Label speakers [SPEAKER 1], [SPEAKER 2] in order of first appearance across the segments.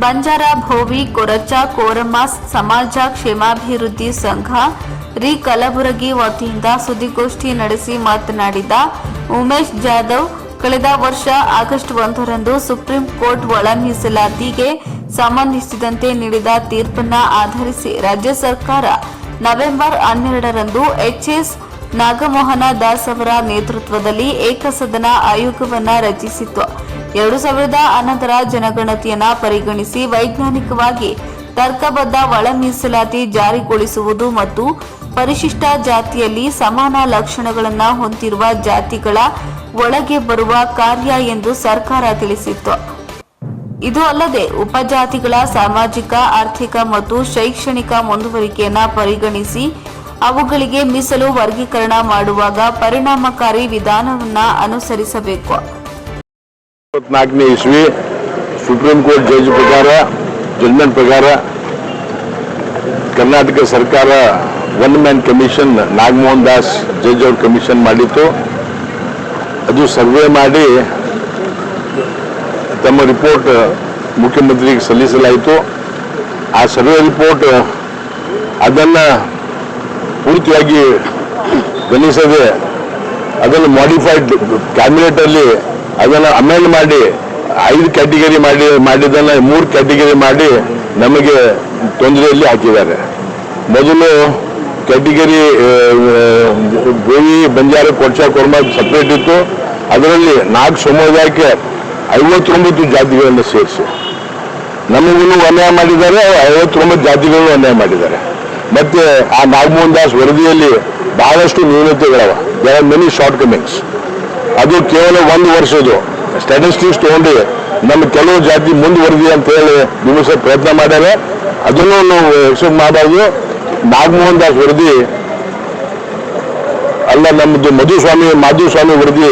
[SPEAKER 1] ಬಂಜಾರ ಭೋವಿ ಕೊರಚ ಕೋರಮ ಸಮಾಜ ಕ್ಷೇಮಾಭಿವೃದ್ಧಿ ಸಂಘ ರಿ ಕಲಬುರಗಿ ವತಿಯಿಂದ ಸುದ್ದಿಗೋಷ್ಠಿ ನಡೆಸಿ ಮಾತನಾಡಿದ ಉಮೇಶ್ ಜಾಧವ್, ಕಳೆದ ವರ್ಷ ಆಗಸ್ಟ್ 1ರಂದು ಸುಪ್ರೀಂ ಕೋರ್ಟ್ ಒಳ ಮೀಸಲಾತಿಗೆ ಸಂಬಂಧಿಸಿದಂತೆ ನೀಡಿದ ತೀರ್ಪನ್ನು ಆಧರಿಸಿ ರಾಜ್ಯ ಸರ್ಕಾರ ನವೆಂಬರ್ 12ರಂದು ಎಚ್.ಎಸ್. ನಾಗಮೋಹನ ದಾಸ್ ಅವರ ನೇತೃತ್ವದಲ್ಲಿ ಏಕಸದನ ಆಯೋಗವನ್ನು ರಚಿಸಿತ್ತು. 2011ರ ಜನಗಣತಿಯನ್ನು ಪರಿಗಣಿಸಿ ವೈಜ್ಞಾನಿಕವಾಗಿ ತರ್ಕಬದ್ಧ ಒಳ ಮೀಸಲಾತಿ ಜಾರಿಗೊಳಿಸುವುದು ಮತ್ತು ಪರಿಶಿಷ್ಟ ಜಾತಿಯಲ್ಲಿ ಸಮಾನ ಲಕ್ಷಣಗಳನ್ನು ಹೊಂದಿರುವ ಜಾತಿಗಳ ಒಳಗೆ ಬರುವ ಕಾರ್ಯ ಎಂದು ಸರ್ಕಾರ ತಿಳಿಸಿತ್ತು. ಇದು ಅಲ್ಲದೆ ಉಪಜಾತಿಗಳ ಸಾಮಾಜಿಕ, ಆರ್ಥಿಕ ಮತ್ತು ಶೈಕ್ಷಣಿಕ ಮುಂದುವರಿಕೆಯನ್ನು ಪರಿಗಣಿಸಿ ಅವುಗಳಿಗೆ ಮೀಸಲು ವರ್ಗೀಕರಣ ಮಾಡುವಾಗ ಪರಿಣಾಮಕಾರಿ ವಿಧಾನವನ್ನು ಅನುಸರಿಸಬೇಕು.
[SPEAKER 2] 2024ನೇ ಇಸ್ವಿ ಸುಪ್ರೀಂ ಕೋರ್ಟ್ ಜಡ್ಜ್ಮೆಂಟ್ ಪ್ರಕಾರ ಕರ್ನಾಟಕ ಸರ್ಕಾರ one man commission Nagamohan Das judge ಅವ್ರ ಕಮಿಷನ್ ಮಾಡಿತ್ತು. ಅದು ಸರ್ವೆ ಮಾಡಿ ತಮ್ಮ ರಿಪೋರ್ಟ್ ಮುಖ್ಯಮಂತ್ರಿಗೆ ಸಲ್ಲಿಸಲಾಯಿತು. ಆ ಸರ್ವೆ ರಿಪೋರ್ಟ್ ಅದನ್ನು ಪೂರ್ತಿಯಾಗಿ ಗಣಿಸದೆ ಅದನ್ನು ಮಾಡಿಫೈಡ್ ಕ್ಯಾಬಿನೆಟಲ್ಲಿ ಅದನ್ನು ಅಮೆಂಡ್ ಮಾಡಿ 5 ಕ್ಯಾಟಗರಿ ಮಾಡಿದ್ದನ್ನು 3 ಕ್ಯಾಟಗರಿ ಮಾಡಿ ನಮಗೆ ತೊಂದರೆಯಲ್ಲಿ ಹಾಕಿದ್ದಾರೆ. ಮೊದಲು ಕ್ಯಾಟಗರಿ ಗೋವಿ, ಬಂಜಾರ, ಕೊರ್ಚ, ಕೋರ್ಮ ಸಪ್ರೇಟ್ ಇತ್ತು. ಅದರಲ್ಲಿ 4 ಸಮುದಾಯಕ್ಕೆ 59 ಜಾತಿಗಳನ್ನು ಸೇರಿಸಿ ನಮಗೂ ಅನ್ಯಾಯ ಮಾಡಿದ್ದಾರೆ. 59 ಜಾತಿಗಳನ್ನು ಅನ್ಯಾಯ ಮಾಡಿದ್ದಾರೆ. ಮತ್ತೆ ಆ ನಾಗಮೋಹನ್ ದಾಸ್ ವರದಿಯಲ್ಲಿ ಬಹಳಷ್ಟು ನ್ಯೂನತೆಗಳವ. There are many shortcomings. ಅದು ಕೇವಲ 1 ವರ್ಷದ್ದು ಸ್ಟ್ಯಾಟಿಸ್ಟಿಕ್ಸ್ ತಗೊಂಡು ನಮ್ಮ ಕೆಲವು ಜಾತಿ ಮುಂದುವರೆದಿ ಅಂತ ಹೇಳಿ ನಿಮಿಷ ಪ್ರಯತ್ನ ಮಾಡ್ಯಾರೆ. ಅದನ್ನು ನಾವು ಎಕ್ಸೆಪ್ಟ್ ಮಾಡಬಾರ್ದು. ನಾಗಮೋಹನ್ ದಾಸ್ ವರದಿ ಅಲ್ಲ, ನಮ್ಮದು ಮಾಧುಸ್ವಾಮಿ ವರದಿ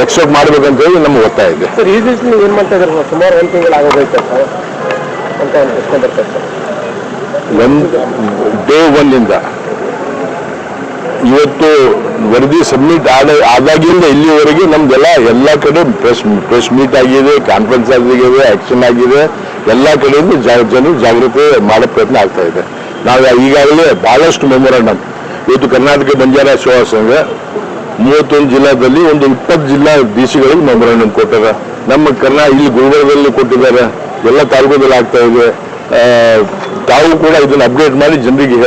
[SPEAKER 2] ಎಕ್ಸೆಪ್ಟ್ ಮಾಡ್ಬೇಕಂತ ಹೇಳಿ ನಮ್ಮ ಒತ್ತಾಯ ಇದೆ.
[SPEAKER 3] ಸರ್, ಈ ದಿವಸ ನೀವು ಏನು ಮಾಡ್ತಾ ಇದ್ದಾರೆ? ಸುಮಾರು 1 ತಿಂಗಳು ಆಗೋದೈತೆ ಅಂತ
[SPEAKER 2] ಡೇ 1 ಇವತ್ತು ವರದಿ ಸಬ್ಮಿಟ್ ಆದಾಗಿಂದ ಇಲ್ಲಿವರೆಗೆ ನಮ್ದೆಲ್ಲ ಎಲ್ಲ ಕಡೆ ಪ್ರೆಸ್ ಮೀಟ್ ಆಗಿದೆ, ಕಾನ್ಫರೆನ್ಸ್ ಆಗಿದೆ, ಆಕ್ಷನ್ ಆಗಿದೆ. ಎಲ್ಲ ಕಡೆಯಿಂದ ಜನರು ಜಾಗೃತಿ ಮಾಡೋ ಪ್ರಯತ್ನ ಆಗ್ತಾ ಇದೆ. ನಾವು ಈಗಾಗಲೇ ಬಹಳಷ್ಟು ಮೆಮೊರಾಂಡಮ್ ಇವತ್ತು ಕರ್ನಾಟಕ ಬಂಜಾರ ಸೇವಾ ಸಂಘ 31 ಜಿಲ್ಲಾದಲ್ಲಿ ಒಂದು 20 ಜಿಲ್ಲಾ ಡಿಸಿಗಳಿಗೆ ಮೆಮೊರಾಂಡಮ್ ಕೊಟ್ಟಾರ. ನಮ್ಮ ಇಲ್ಲಿ ಗುಲ್ಬರ್ಗದಲ್ಲಿ ಕೊಟ್ಟಿದ್ದಾರೆ. ಎಲ್ಲ ತಾಲೂಕುದಲ್ಲಿ ಆಗ್ತಾ ಇದೆ. ತಾವು ಕೂಡ ಇದನ್ನು ಅಪ್ಡೇಟ್ ಮಾಡಿ ಜನರಿಗೆ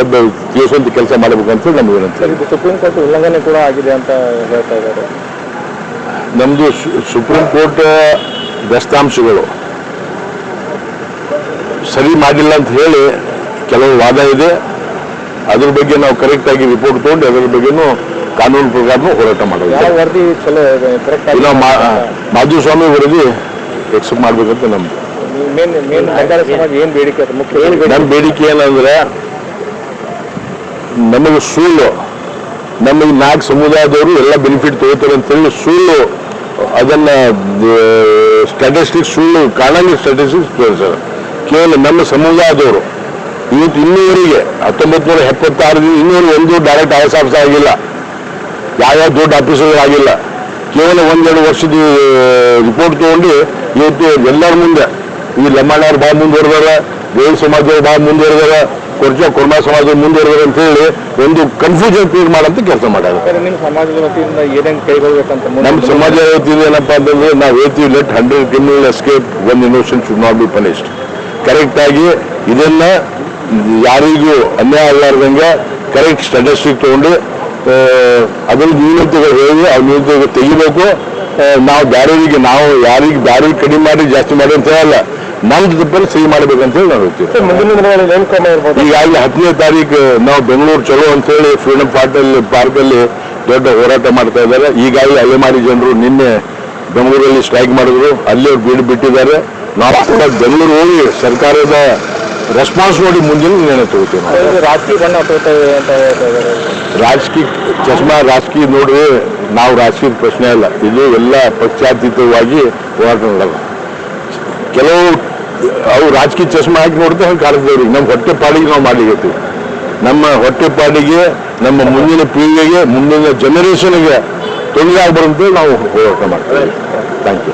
[SPEAKER 2] ತಿಳಿಸುವಂತ ಕೆಲಸ ಮಾಡಬೇಕಂತ ನಮ್ಗೆ ವಿನಂತಿ.
[SPEAKER 3] ಸುಪ್ರೀಂ ಕೋರ್ಟ್ ಉಲ್ಲಂಘನೆ ಕೂಡ ಆಗಿದೆ ಅಂತ ಹೇಳ್ತಾ ಇದ್ದಾರೆ.
[SPEAKER 2] ನಮ್ದು ಸುಪ್ರೀಂ ಕೋರ್ಟ್ ದಸ್ತಾಂಶಗಳು ಸರಿ ಮಾಡಿಲ್ಲ ಅಂತ ಹೇಳಿ ಕೆಲವು ವಾದ ಇದೆ. ಅದ್ರ ಬಗ್ಗೆ ನಾವು ಕರೆಕ್ಟ್ ಆಗಿ ರಿಪೋರ್ಟ್ ತಗೊಂಡು ಅದರ ಬಗ್ಗೆನೂ ಕಾನೂನು ಪ್ರಕಾರ ಹೋರಾಟ ಮಾಡೋದು.
[SPEAKER 3] ವರದಿ ಚಲೋ
[SPEAKER 2] ಮಾಧುಸ್ವಾಮಿ ವರದಿ ಎಕ್ಸೆಪ್ಟ್ ಮಾಡ್ಬೇಕಂತ ನಮ್ದು ನಮ್ಮ ಬೇಡಿಕೆ ಏನಂದ್ರೆ, ನಮಗೆ ಸುಳ್ಳು ನಮಗೆ 4 ಸಮುದಾಯದವರು ಎಲ್ಲ ಬೆನಿಫಿಟ್ ತಗೋತಾರೆ ಅಂತೇಳಿ ಸುಳ್ಳು ಅದನ್ನ ಸ್ಟ್ಯಾಟಿಸ್ಟಿಕ್ಸ್ ಸುಳ್ಳು ಕಾರಣಂಗೆ ಸ್ಟ್ಯಾಟಿಸ್ಟಿಕ್ಸ್ ತೋರಿಸ್ತಾರೆ. ಕೇವಲ ನಮ್ಮ ಸಮುದಾಯದವರು ಇವತ್ತು ಇನ್ನೂವರೆಗೆ 1976 ಇನ್ನೂವರೆಗೆ ಒಂದು ಡೈರೆಕ್ಟ್ ಐಎಸ್ ಆಫೀಸರ್ ಆಗಿಲ್ಲ, ಯಾವ್ಯಾವ ದೊಡ್ಡ ಆಫೀಸರ್ಗಳಾಗಿಲ್ಲ. ಕೇವಲ 1-2 ವರ್ಷದ ರಿಪೋರ್ಟ್ ತಗೊಂಡು ಇವತ್ತು ಎಲ್ಲರ ಮುಂದೆ ಈ ಲಂಬಾಣಿಯವ್ರು ಭಾಳ ಮುಂದುವರೆದಾರ, ಗೋವಿ ಸಮಾಜದವ್ರು ಭಾಳ ಮುಂದುವರೆದಾರ, ಕೊರ್ಚ ಕೋರ್ಮ ಸಮಾಜ ಮುಂದುವರೆದಾರ ಅಂತ ಹೇಳಿ ಒಂದು ಕನ್ಫ್ಯೂಷನ್ ಕ್ರಿಯೇಟ್ ಮಾಡಂತ ಕೆಲಸ ಮಾಡ್ಯಾರ.
[SPEAKER 3] ನಿಮ್ಮ ಸಮಾಜದ ವತಿಯಿಂದ ಏನೇನು ಕೈಗೊಳ್ಬೇಕಂತ
[SPEAKER 2] ನಮ್ಮ ಸಮಾಜದ ವತಿಯಿಂದ ಏನಪ್ಪಾ ಅಂತಂದ್ರೆ ನಾವು ಹೇಳ್ತೀವಿ, let 100 criminal escape, 1 innocent should not be punished. Correct ಆಗಿ ಇದನ್ನ ಯಾರಿಗೂ ಅನ್ಯಾಯ ಆಗಲಾರ್ದಂಗೆ ಕರೆಕ್ಟ್ ಸ್ಟ್ಯಾಟಿಸ್ಟಿಕ್ ತಗೊಂಡು ಅದ್ರ ನ್ಯೂನತೆಗಳು ಹೇಳಿ ಆ ನ್ಯೂನತೆಗಳು ತೆಗಿಬೇಕು. ನಾವು ಯಾರಿಗೆ ದಾರಿಗೆ ಕಡಿಮೆ ಮಾಡಿ ಜಾಸ್ತಿ ಮಾಡಿ ಅಂತ ಹೇಳಲ್ಲ, ನಮ್ದು ತಪ್ಪಲ್ಲಿ ಸಹಿ ಮಾಡ್ಬೇಕಂತ ಹೇಳಿ ನಾವು ಹೇಳ್ತೀವಿ. ಈಗಾಗಲೇ 10ನೇ ತಾರೀಕು ನಾವು ಬೆಂಗಳೂರು ಚಲೋ ಅಂತ ಹೇಳಿ ಫ್ರೀಡಮ್ ಪಾರ್ಕಲ್ಲಿ ದೊಡ್ಡ ಹೋರಾಟ ಮಾಡ್ತಾ ಇದ್ದಾರೆ. ಈಗಾಗಲೇ ಅಲೆಮಾರಿ ಜನರು ನಿನ್ನೆ ಬೆಂಗಳೂರಲ್ಲಿ ಸ್ಟ್ರೈಕ್ ಮಾಡಿದ್ರು, ಅಲ್ಲಿ ಅವ್ರು ಬೀಡು ಬಿಟ್ಟಿದ್ದಾರೆ. ನಾವು ಕೂಡ ಬೆಂಗಳೂರು ಹೋಗಿ ಸರ್ಕಾರದ ರೆಸ್ಪಾನ್ಸ್ ನೋಡಿ ಮುಂದಿನ ನಿರ್ಣಯ ತಗೋತೀವಿ.
[SPEAKER 3] ರಾಜಕೀಯ ಬಣ್ಣ ತಗೋತೇವೆ ಅಂತ
[SPEAKER 2] ರಾಜಕೀಯ ಚಸ್ಮಾ ರಾಜಕೀಯ ನೋಡಿ ನಾವು ರಾಜಕೀಯದ ಪ್ರಶ್ನೆ ಅಲ್ಲ, ಇದು ಎಲ್ಲ ಪಕ್ಷಾತೀತವಾಗಿ ಹೋರಾಟ ಮಾಡಲ್ಲ. ಕೆಲವು ಅವು ರಾಜಕೀಯ ಚಸ್ಮಾ ಹಾಕಿ ನೋಡ್ತಾ ಹಂಗೆ ಕಾಣಿಸ್ತೇವ್ರಿಗೆ ನಮ್ಮ ಹೊಟ್ಟೆ ಪಾಡಿಗೆ ನಾವು ಮಾಡ್ಲಿಕ್ಕೆ ನಮ್ಮ ಹೊಟ್ಟೆ ಪಾಡಿಗೆ ನಮ್ಮ ಮುಂದಿನ ಪೀಳಿಗೆಗೆ ಮುಂದಿನ ಜನರೇಷನ್ಗೆ ತೊಂದರೆ ಆಗ್ಬಾರಂತ ನಾವು ಹೋರಾಟ ಮಾಡ್ತೀವಿ. Thank you.